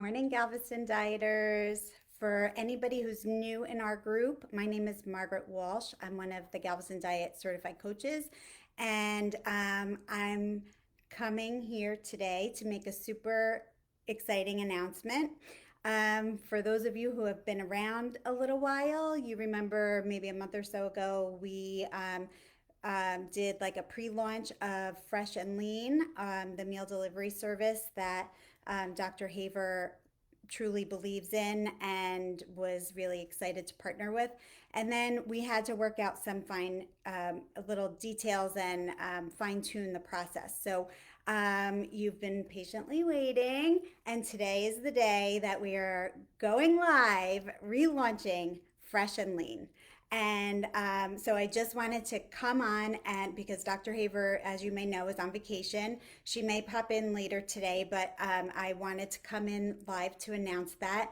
Morning, Galveston Dieters. For anybody who's new in our group, my name is Margaret Walsh. I'm one of the Galveston Diet Certified Coaches, and I'm coming here today to make a super exciting announcement. For those of you who have been around a little while, you remember maybe a month or so ago, we did like a pre-launch of Fresh and Lean, the meal delivery service that Dr. Haver truly believes in and was really excited to partner with. And then we had to work out some fine little details and fine tune the process. So you've been patiently waiting, and today is the day that we are going live, relaunching Fresh and Lean. And so I just wanted to come on, and because Dr. Haver, as you may know, is on vacation. She may pop in later today, but I wanted to come in live to announce that.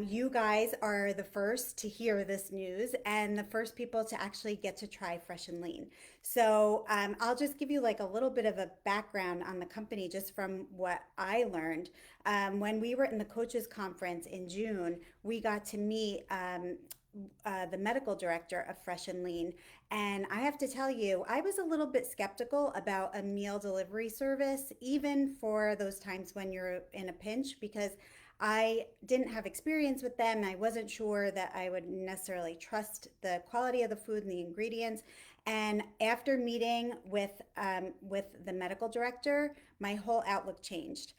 You guys are the first to hear this news and the first people to actually get to try Fresh and Lean. So I'll just give you like a little bit of a background on the company just from what I learned. When we were in the coaches conference in June, we got to meet the medical director of Fresh and Lean. And I have to tell you, I was a little bit skeptical about a meal delivery service, even for those times when you're in a pinch, because I didn't have experience with them. I wasn't sure that I would necessarily trust the quality of the food and the ingredients. And after meeting with the medical director, my whole outlook changed.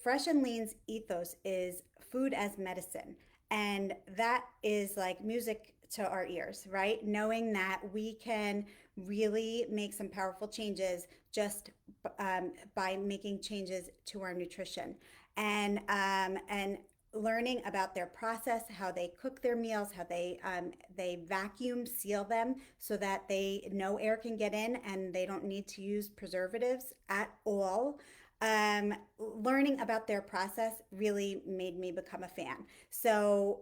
Fresh and Lean's ethos is food as medicine. And that is like music to our ears, right? Knowing that we can really make some powerful changes just by making changes to our nutrition, and learning about their process, how they cook their meals, how they vacuum seal them so that no air can get in and they don't need to use preservatives at all. Learning about their process really made me become a fan. So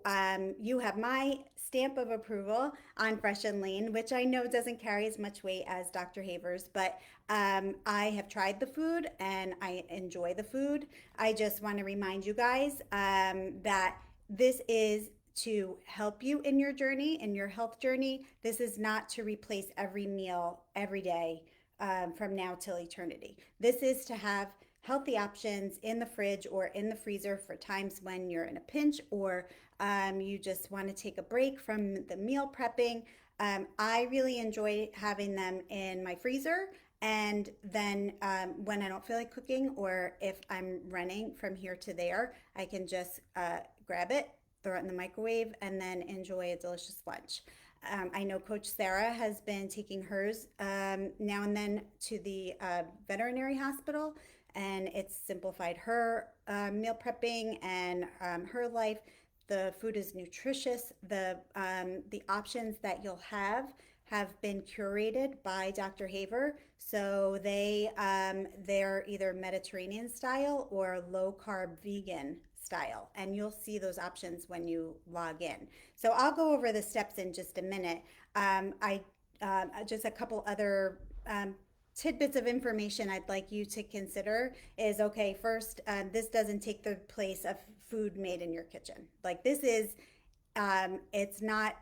you have my stamp of approval on Fresh and Lean, which I know doesn't carry as much weight as Dr. Haver's, but I have tried the food and I enjoy the food. I just want to remind you guys that this is to help you in your journey, in your health journey. This is not to replace every meal every day from now till eternity. This is to have healthy options in the fridge or in the freezer for times when you're in a pinch, or you just want to take a break from the meal prepping. I really enjoy having them in my freezer. And then when I don't feel like cooking, or if I'm running from here to there, I can just grab it, throw it in the microwave, and then enjoy a delicious lunch. I know Coach Sarah has been taking hers now and then to the veterinary hospital, and it's simplified her meal prepping and her life. The food is nutritious. The options that you'll have been curated by Dr. Haver, so they're either Mediterranean style or low carb vegan style, and you'll see those options when you log in. So I'll go over the steps in just a minute. I just a couple other tidbits of information I'd like you to consider is, okay, first, this doesn't take the place of food made in your kitchen. Like this is, it's not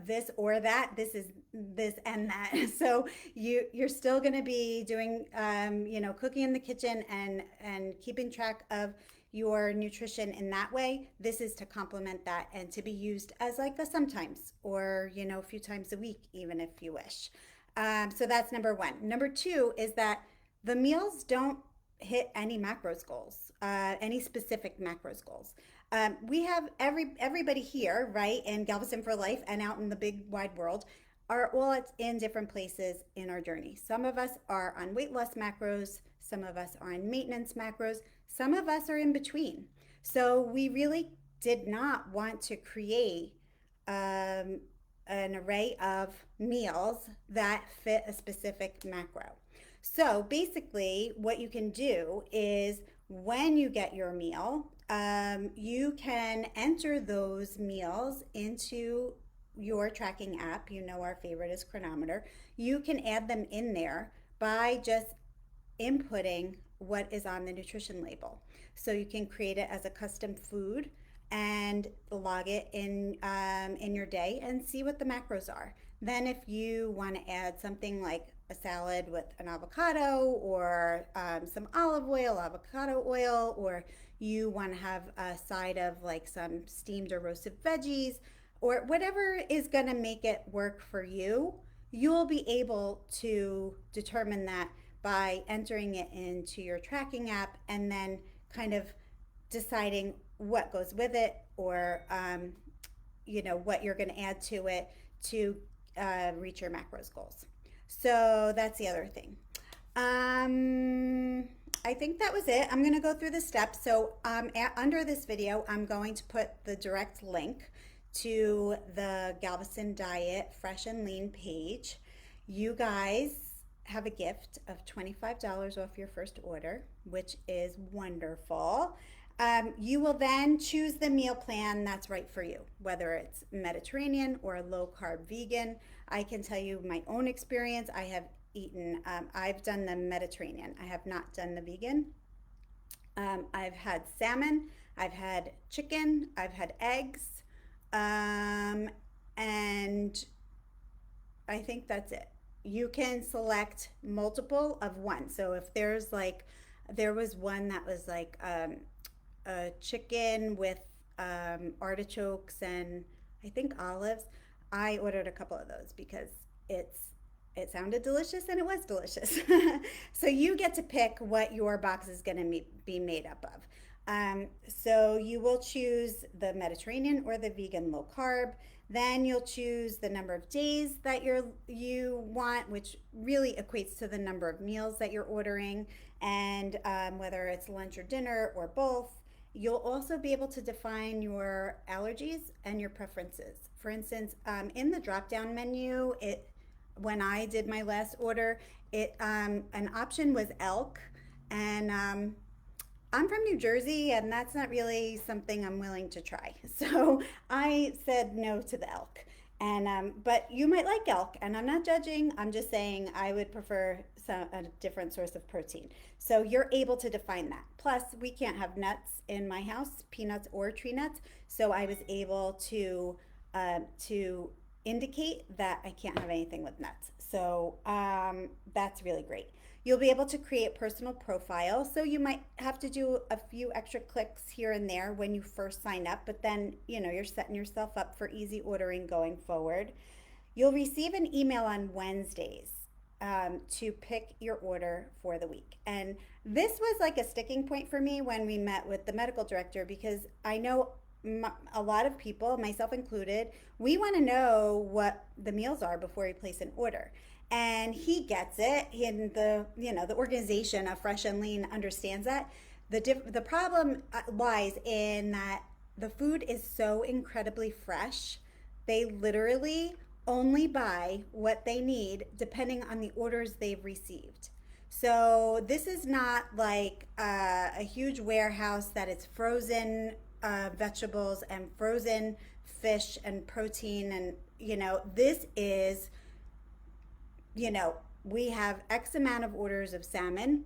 this or that. This is this and that. So you're still going to be doing, cooking in the kitchen and keeping track of your nutrition in that way. This is to complement that and to be used as like a sometimes, or a few times a week, even if you wish. So that's number one. Number two is that the meals don't hit any macros goals, any specific macros goals. We have everybody here, right, in Galveston for Life and out in the big wide world are all in different places in our journey. Some of us are on weight loss macros, some of us are on maintenance macros, some of us are in between. So we really did not want to create an array of meals that fit a specific macro. So basically, what you can do is when you get your meal, you can enter those meals into your tracking app. Our favorite is Chronometer. You can add them in there by just inputting what is on the nutrition label. So you can create it as a custom food and log it in your day and see what the macros are. Then if you want to add something like a salad with an avocado or some olive oil, avocado oil, or you want to have a side of like some steamed or roasted veggies, or whatever is going to make it work for you, you'll be able to determine that by entering it into your tracking app and then kind of deciding what goes with it, or what you're going to add to it to reach your macros goals. So that's the other thing. I think that was it. I'm going to go through the steps. So under this video, I'm going to put the direct link to the Galveston Diet Fresh and Lean page. You guys have a gift of $25 off your first order, which is wonderful. You will then choose the meal plan that's right for you, whether it's Mediterranean or low carb vegan. I can tell you my own experience. I have eaten, I've done the Mediterranean. I have not done the vegan. I've had salmon, I've had chicken, I've had eggs, and I think that's it. You can select multiple of one. So if there's like, there was one that was like a chicken with artichokes and I think olives. I ordered a couple of those because it sounded delicious and it was delicious. So you get to pick what your box is going to be made up of. So you will choose the Mediterranean or the vegan low carb. Then you'll choose the number of days that you want, which really equates to the number of meals that you're ordering, and whether it's lunch or dinner or both. You'll also be able to define your allergies and your preferences. For instance, in the drop-down menu, when I did my last order, an option was elk, and I'm from New Jersey, and that's not really something I'm willing to try. So I said no to the elk. And but you might like elk, and I'm not judging. I'm just saying I would prefer a different source of protein. So you're able to define that. Plus, we can't have nuts in my house, peanuts or tree nuts. So I was able to indicate that I can't have anything with nuts. So that's really great. You'll be able to create personal profiles. So you might have to do a few extra clicks here and there when you first sign up, but then you're setting yourself up for easy ordering going forward. You'll receive an email on Wednesdays to pick your order for the week. And this was like a sticking point for me when we met with the medical director, because I know a lot of people, myself included, we want to know what the meals are before we place an order. And he gets it. And the organization of Fresh and Lean understands that. The problem lies in that the food is so incredibly fresh. They literally only buy what they need depending on the orders they've received. So this is not like a huge warehouse that it's frozen vegetables and frozen fish and protein, and this is, we have X amount of orders of salmon,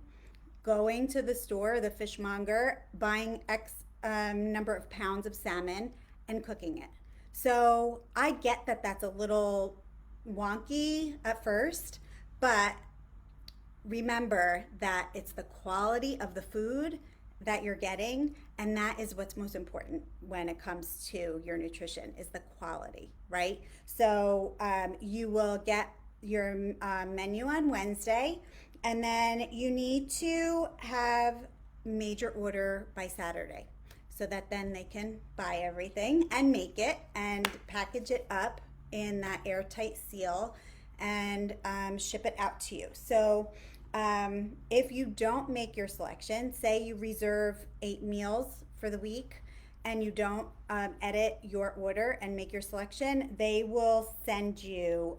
going to the store, the fishmonger, buying X number of pounds of salmon and cooking it. So I get that that's a little wonky at first, but remember that it's the quality of the food that you're getting, and that is what's most important when it comes to your nutrition, is the quality, right? So you will get your menu on Wednesday, and then you need to have major order by Saturday, so that then they can buy everything and make it and package it up in that airtight seal and ship it out to you. So if you don't make your selection, say you reserve 8 meals for the week and you don't edit your order and make your selection, they will send you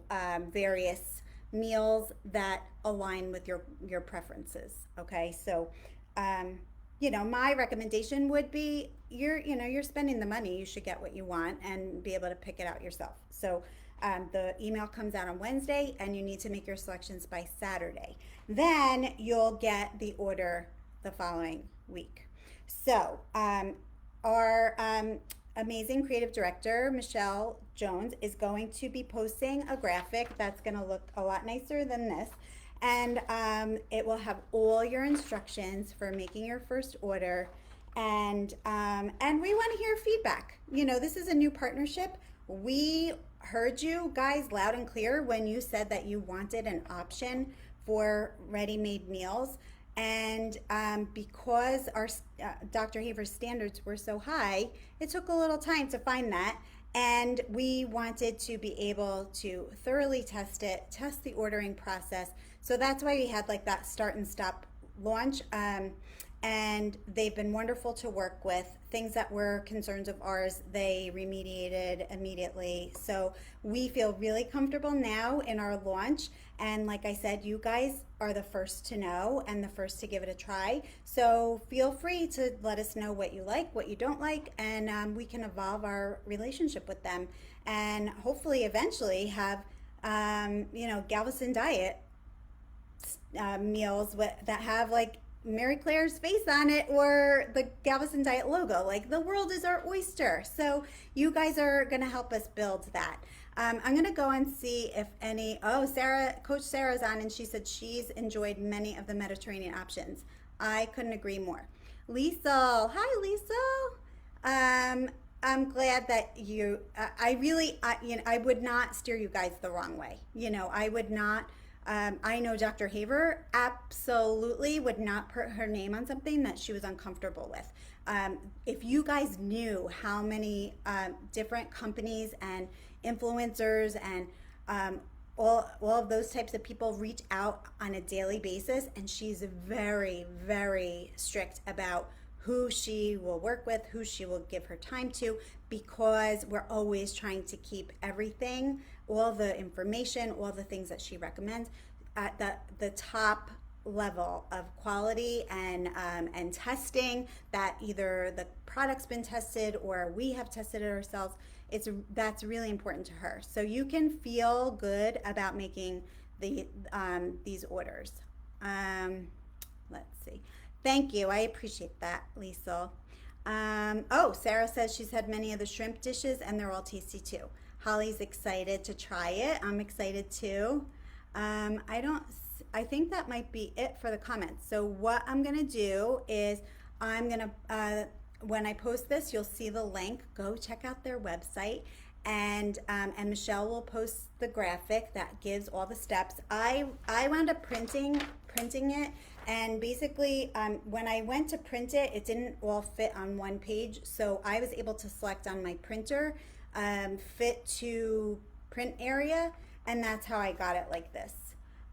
various meals that align with your preferences. Okay, so my recommendation would be you're spending the money, you should get what you want and be able to pick it out yourself. So the email comes out on Wednesday, and you need to make your selections by Saturday. Then you'll get the order the following week. So our amazing creative director, Michelle Jones, is going to be posting a graphic that's going to look a lot nicer than this. And it will have all your instructions for making your first order. And we want to hear feedback. You know, this is a new partnership. We heard you guys loud and clear when you said that you wanted an option for ready-made meals. And because our Dr. Haver's standards were so high, it took a little time to find that. And we wanted to be able to thoroughly test it, test the ordering process. So that's why we had like that start and stop launch. And they've been wonderful to work with. Things that were concerns of ours, they remediated immediately. So we feel really comfortable now in our launch. And like I said, you guys are the first to know and the first to give it a try. So feel free to let us know what you like, what you don't like, and we can evolve our relationship with them. And hopefully eventually have, Galveston Diet meals that have like Mary Claire's face on it or the Galveston Diet logo. Like, the world is our oyster. So you guys are going to help us build that. I'm going to go and see if Coach Sarah's on, and she said she's enjoyed many of the Mediterranean options. I couldn't agree more. Liesel, hi Liesel. I'm glad that I would not steer you guys the wrong way. I would not. I know Dr. Haver absolutely would not put her name on something that she was uncomfortable with. If you guys knew how many different companies and influencers and all of those types of people reach out on a daily basis, and she's very, very strict about who she will work with, who she will give her time to, because we're always trying to keep everything, all the information, all the things that she recommends at the top level of quality and testing, that either the product's been tested or we have tested it ourselves. That's really important to her. So you can feel good about making these orders. Let's see. Thank you. I appreciate that, Liesel. Sarah says she's had many of the shrimp dishes and they're all tasty too. Holly's excited to try it. I'm excited too. I think that might be it for the comments. So what I'm going to do is when I post this, you'll see the link. Go check out their website. And Michelle will post the graphic that gives all the steps. I wound up printing it, and basically when I went to print it, it didn't all fit on one page, so I was able to select on my printer fit to print area, and that's how I got it like this.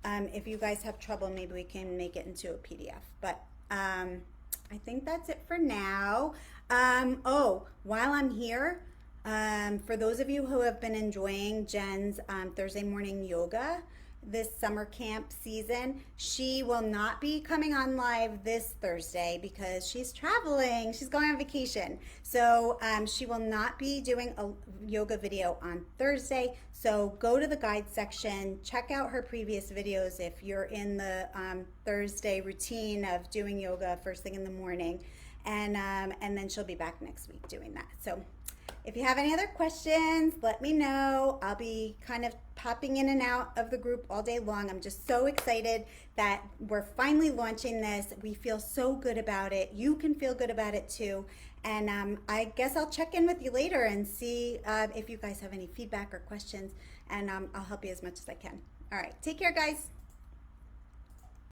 If you guys have trouble, maybe we can make it into a PDF, but I think that's it for now. While I'm here, for those of you who have been enjoying Jen's Thursday morning yoga this summer camp season, she will not be coming on live this Thursday because she's traveling. She's going on vacation. So she will not be doing a yoga video on Thursday. So go to the guide section, check out her previous videos if you're in the Thursday routine of doing yoga first thing in the morning. And then she'll be back next week doing that. So if you have any other questions, let me know. I'll be kind of popping in and out of the group all day long. I'm just so excited that we're finally launching this. We feel so good about it. You can feel good about it too. And I guess I'll check in with you later and see if you guys have any feedback or questions, and I'll help you as much as I can. All right, take care, guys.